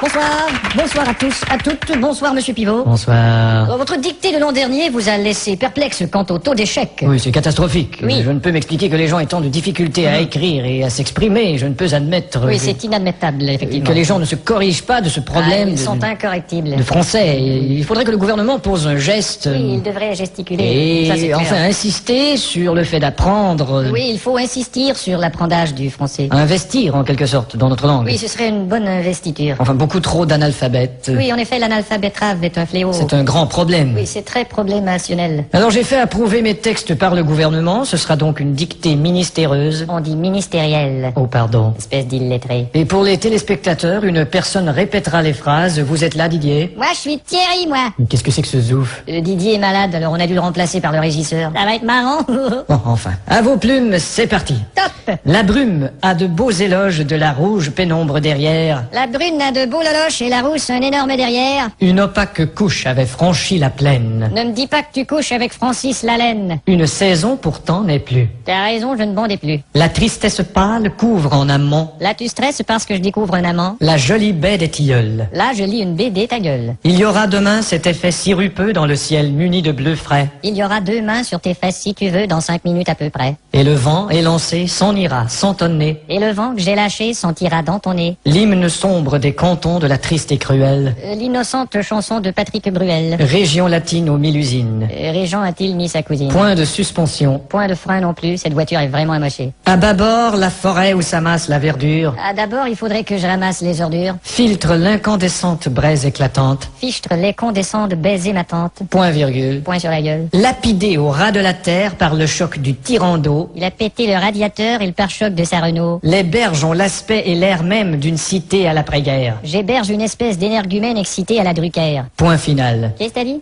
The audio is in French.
Bonsoir, bonsoir à tous, à toutes, bonsoir Monsieur Pivot. Bonsoir. Votre dictée de l'an dernier vous a laissé perplexe quant au taux d'échec. Oui, c'est catastrophique. Oui. Je ne peux m'expliquer que les gens aient tant de difficultés à écrire et à s'exprimer. Je ne peux admettre Oui, c'est inadmettable, effectivement. que les gens ne se corrigent pas de ce problème Ils sont de incorrectibles. français. Il faudrait que le gouvernement pose un geste Oui, ils devraient gesticuler. Ça, c'est et clair. enfin insister sur le fait d'apprendre, Oui, il faut insister sur l'apprentissage du français. investir en quelque sorte dans notre langue. Oui, ce serait une bonne investiture. Enfin, beaucoup trop d'analphabètes. Oui, en effet, l'analphabétrave est un fléau. C'est un grand problème. Oui, c'est très problémationnel. Alors j'ai fait approuver mes textes par le gouvernement. Ce sera donc une dictée ministéreuse. On dit ministériel. Oh, pardon. Espèce d'illettré. Et pour les téléspectateurs, une personne répétera les phrases. Vous êtes là, Didier? Moi, je suis Thierry, moi. Qu'est-ce que c'est que ce zouf? Didier est malade, alors on a dû le remplacer par le régisseur. Ça va être marrant. Bon, enfin. À vos plumes, c'est parti. Top. La brume a de beaux éloges de la rouge pénombre derrière. La brune a de beaux loloches et la rousse un énorme derrière. Une opaque couche avait franchi la plaine. Ne me dis pas que tu couches avec Francis Lalaine. Une saison pourtant n'est plus. T'as raison, je ne bondais plus. La tristesse pâle couvre en amont Là, tu stresses parce que je découvre un amant. la jolie baie des tilleuls. Là, je lis une BD, ta gueule. Il y aura demain cet effet sirupeux dans le ciel muni de bleu frais. Il y aura 2 mains sur tes fesses si tu veux, dans 5 minutes à peu près. Et le vent élancé s'en ira, s'entonner. Et le vent que j'ai lâché sentira dans ton nez. L'hymne sombre des cantons de la triste et cruelle L'innocente chanson de Patrick Bruel. région latine aux 1000 usines. Régent a-t-il mis sa cousine? Point de suspension. Point de frein non plus, cette voiture est vraiment amochée. À bâbord, la forêt où s'amasse la verdure Ah, d'abord, il faudrait que je ramasse les ordures. filtre l'incandescente braise éclatante. Fichtre les condescends de baiser ma tante. Point virgule. Point sur la gueule. Lapidé au ras de la terre par le choc du tyran d'eau, Il a pété le radiateur et le pare-choc de sa Renault. les berges ont l'aspect et l'air même d'une cité à l'après-guerre. J'héberge une espèce d'énergumène excité à la Drucker. Point final. Qu'est-ce que t'as dit?